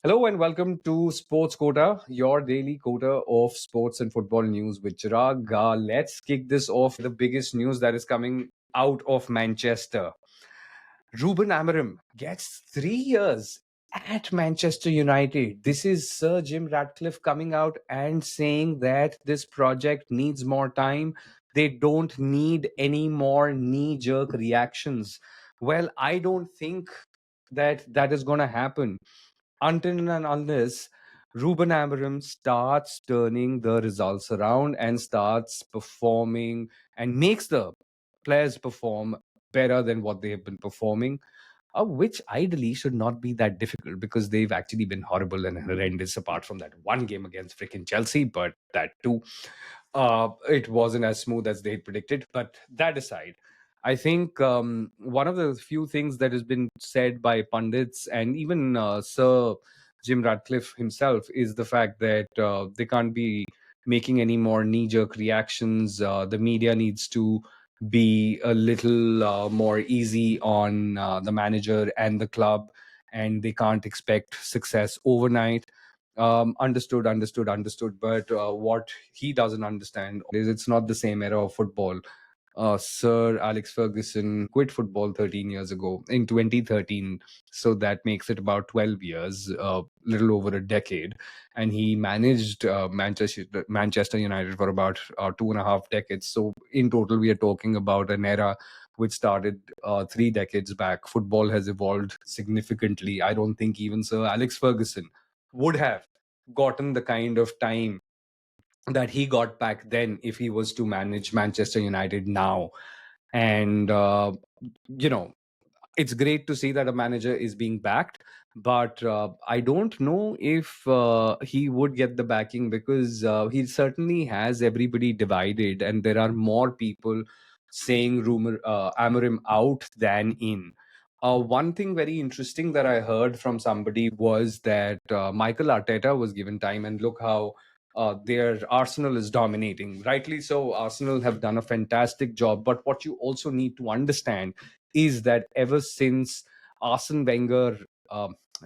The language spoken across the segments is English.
Hello and welcome to Sports Quota, your daily quota of sports and football news with Chirag. Let's kick this off. The biggest news that is coming out of Manchester. Ruben Amorim gets 3 years at Manchester United. This is Sir Jim Ratcliffe coming out and saying that this project needs more time. They don't need any more knee jerk reactions. Well, I don't think that is going to happen until and unless Ruben Amorim starts turning the results around and starts performing and makes the players perform better than what they have been performing, which ideally should not be that difficult because they've actually been horrible and horrendous apart from that one game against freaking Chelsea. But that too, it wasn't as smooth as they predicted. But that aside, I think one of the few things that has been said by pundits and even Sir Jim Ratcliffe himself is the fact that they can't be making any more knee jerk reactions. The media needs to be a little more easy on the manager and the club, and they can't expect success overnight. Understood. But what he doesn't understand is it's not the same era of football. Sir Alex Ferguson quit football 13 years ago in 2013. So that makes it about 12 years, a little over a decade. And he managed Manchester United for about 2.5 decades. So in total, we are talking about an era which started 3 decades back. Football has evolved significantly. I don't think even Sir Alex Ferguson would have gotten the kind of time that he got back then if he was to manage Manchester United now. And, you know, it's great to see that a manager is being backed, but I don't know if he would get the backing because he certainly has everybody divided, and there are more people saying Amorim out than in. One thing very interesting that I heard from somebody was that Michael Arteta was given time, and look how their Arsenal is dominating. Rightly so, Arsenal have done a fantastic job. But what you also need to understand is that ever since Arsene Wenger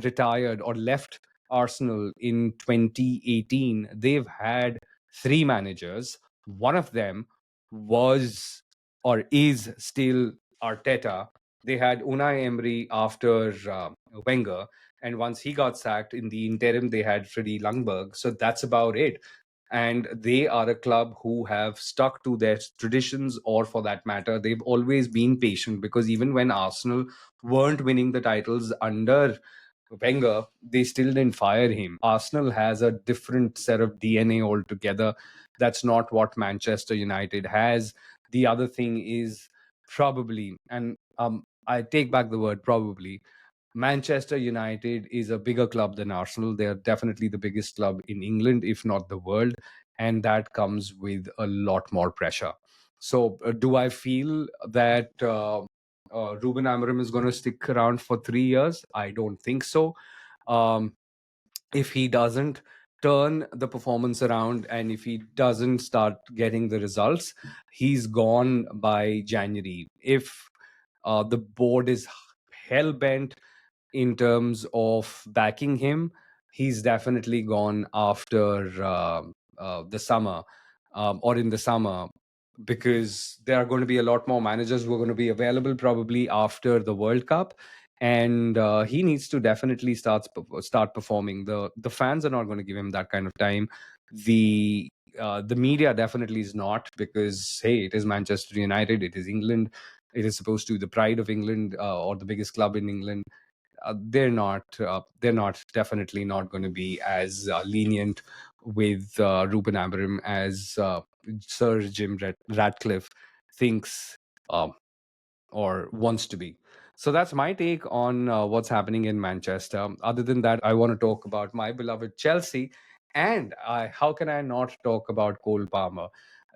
retired or left Arsenal in 2018, they've had three managers. One of them was or is still Arteta. They had Unai Emery after Wenger, and once he got sacked in the interim, they had Freddie Ljungberg. So that's about it. And they are a club who have stuck to their traditions, or for that matter, they've always been patient because even when Arsenal weren't winning the titles under Wenger, they still didn't fire him. Arsenal has a different set of DNA altogether. That's not what Manchester United has. The other thing is probably, and I take back the word probably, Manchester United is a bigger club than Arsenal. They are definitely the biggest club in England, if not the world. And that comes with a lot more pressure. So, do I feel that Ruben Amorim is going to stick around for 3 years? I don't think so. Um, if he doesn't turn the performance around and if he doesn't start getting the results, he's gone by January. If the board is hell bent in terms of backing him, he's definitely gone after the summer or in the summer, because there are going to be a lot more managers who are going to be available probably after the World Cup. And he needs to definitely start performing. The fans are not going to give him that kind of time. The media definitely is not, because hey, it is Manchester United, it is England, it is supposed to be the pride of England, or the biggest club in England. They're not definitely not going to be as lenient with Ruben Amorim as Sir Jim Ratcliffe thinks or wants to be. So that's my take on what's happening in Manchester. Other than that, I want to talk about my beloved Chelsea. And how can I not talk about Cole Palmer?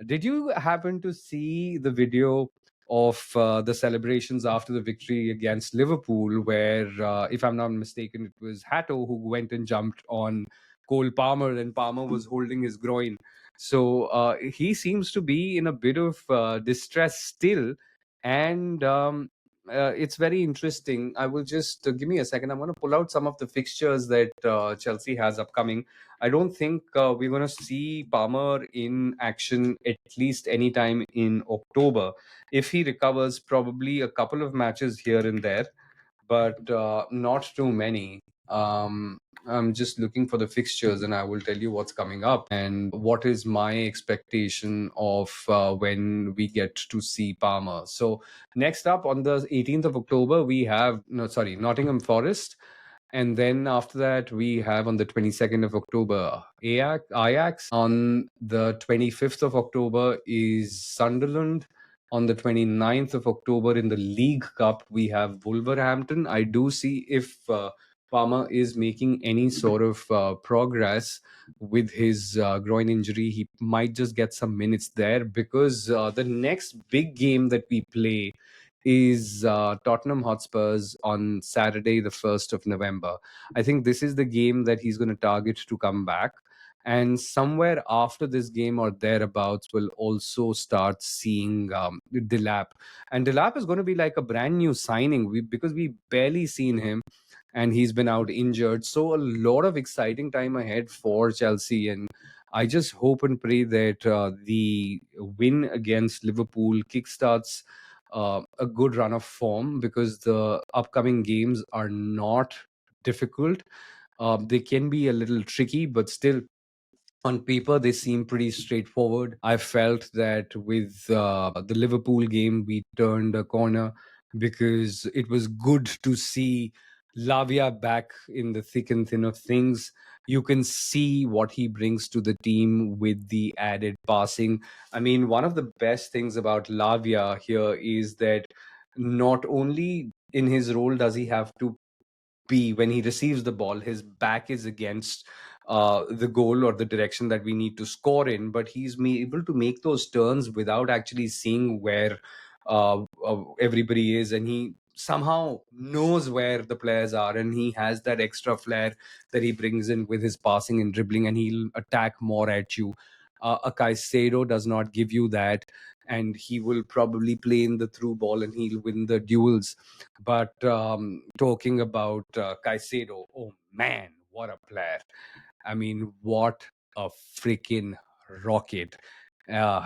Did you happen to see the video of the celebrations after the victory against Liverpool, where, if I'm not mistaken, it was Hato who went and jumped on Cole Palmer, and Palmer was holding his groin. So he seems to be in a bit of distress still, and it's very interesting. I will just give me a second. I'm going to pull out some of the fixtures that Chelsea has upcoming. I don't think we're going to see Palmer in action at least anytime in October. If he recovers, probably a couple of matches here and there, but not too many. I'm just looking for the fixtures and I will tell you what's coming up and what is my expectation of when we get to see Palmer. So, next up on the 18th of October, we have, no, sorry, Nottingham Forest. And then after that, we have on the 22nd of October, Ajax. On the 25th of October is Sunderland. On the 29th of October in the League Cup, we have Wolverhampton. I do see if Palmer is making any sort of progress with his groin injury, he might just get some minutes there because the next big game that we play is Tottenham Hotspurs on Saturday, the 1st of November. I think this is the game that he's going to target to come back. And somewhere after this game or thereabouts, we'll also start seeing Delap. And Delap is going to be like a brand new signing because we barely seen him and he's been out injured. So a lot of exciting time ahead for Chelsea. And I just hope and pray that the win against Liverpool kickstarts a good run of form because the upcoming games are not difficult. They can be a little tricky, but still, on paper, they seem pretty straightforward. I felt that with the Liverpool game, we turned a corner because it was good to see Lavia back in the thick and thin of things. You can see what he brings to the team with the added passing. I mean, one of the best things about Lavia here is that not only in his role does he have to be when he receives the ball, his back is against the goal or the direction that we need to score in, but he's able to make those turns without actually seeing where everybody is, and he somehow knows where the players are, and he has that extra flair that he brings in with his passing and dribbling, and he'll attack more at you. A Caicedo does not give you that, and he will probably play in the through ball and he'll win the duels. But talking about Caicedo, oh man, what a player! I mean, what a freaking rocket.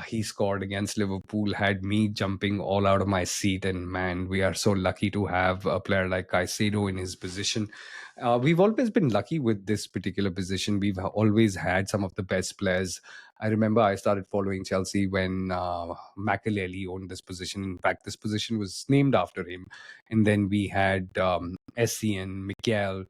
He scored against Liverpool, had me jumping all out of my seat. And man, we are so lucky to have a player like Caicedo in his position. We've always been lucky with this particular position. We've always had some of the best players. I remember I started following Chelsea when Makelele owned this position. In fact, this position was named after him. And then we had Essien, Mikel,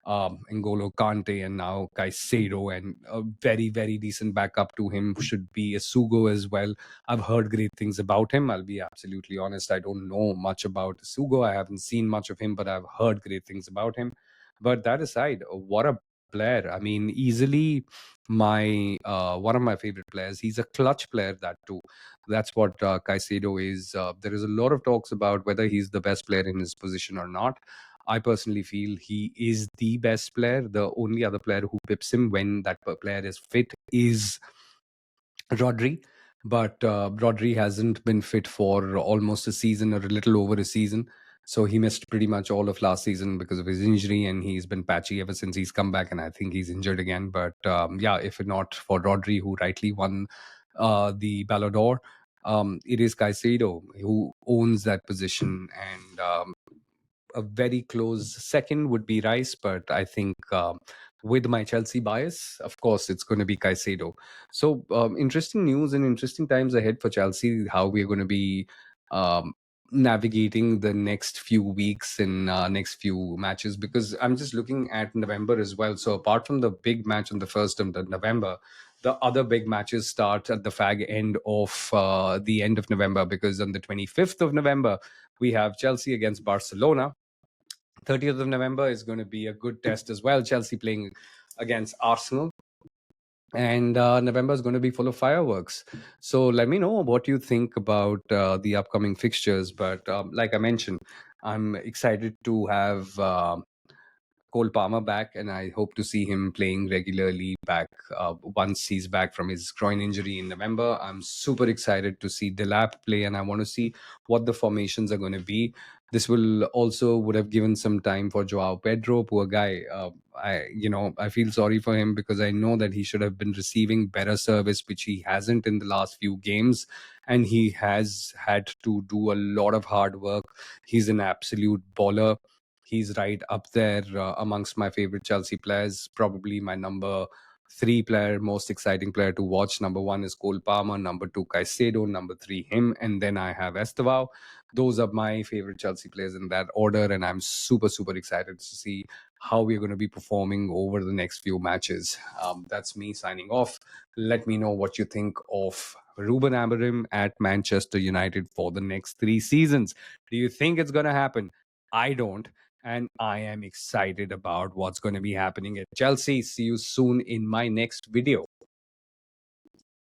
N'Golo Kante, and now Caicedo, and a very, very decent backup to him should be Sugo as well. I've heard great things about him. I'll be absolutely honest. I don't know much about Sugo. I haven't seen much of him, but I've heard great things about him. But that aside, what a player. I mean, easily my one of my favorite players. He's a clutch player, that too. That's what Caicedo is. There is a lot of talks about whether he's the best player in his position or not. I personally feel he is the best player. The only other player who pips him when that player is fit is Rodri. But Rodri hasn't been fit for almost a season or a little over a season. So he missed pretty much all of last season because of his injury, and he's been patchy ever since he's come back. And I think he's injured again. But yeah, if not for Rodri, who rightly won the Ballon d'Or, it is Caicedo who owns that position. And a very close second would be Rice, but I think with my Chelsea bias, of course, it's going to be Caicedo. So interesting news and interesting times ahead for Chelsea. How we're going to be um, navigating the next few weeks and next few matches, because I'm just looking at November as well. So apart from the big match on the 1st of November, the other big matches start at the fag end of the end of November, because on the 25th of November, we have Chelsea against Barcelona. 30th of November is going to be a good test as well. Chelsea playing against Arsenal. And November is going to be full of fireworks. So let me know what you think about the upcoming fixtures. But like I mentioned, I'm excited to have Cole Palmer back, and I hope to see him playing regularly back once he's back from his groin injury in November. I'm super excited to see Delap play, and I want to see what the formations are going to be. This will also would have given some time for Joao Pedro, poor guy. I feel sorry for him because I know that he should have been receiving better service, which he hasn't in the last few games, and he has had to do a lot of hard work. He's an absolute baller. He's right up there amongst my favorite Chelsea players, probably my number three player, most exciting player to watch. Number one is Cole Palmer, number two Caicedo, number three him, and then I have Estevao. Those are my favorite Chelsea players in that order, and I'm super super excited to see how we're going to be performing over the next few matches. That's me signing off. Let me know what you think of Ruben Amorim at Manchester United for the next 3 seasons. Do you think it's going to happen? I don't. And I am excited about what's going to be happening at Chelsea. See you soon in my next video.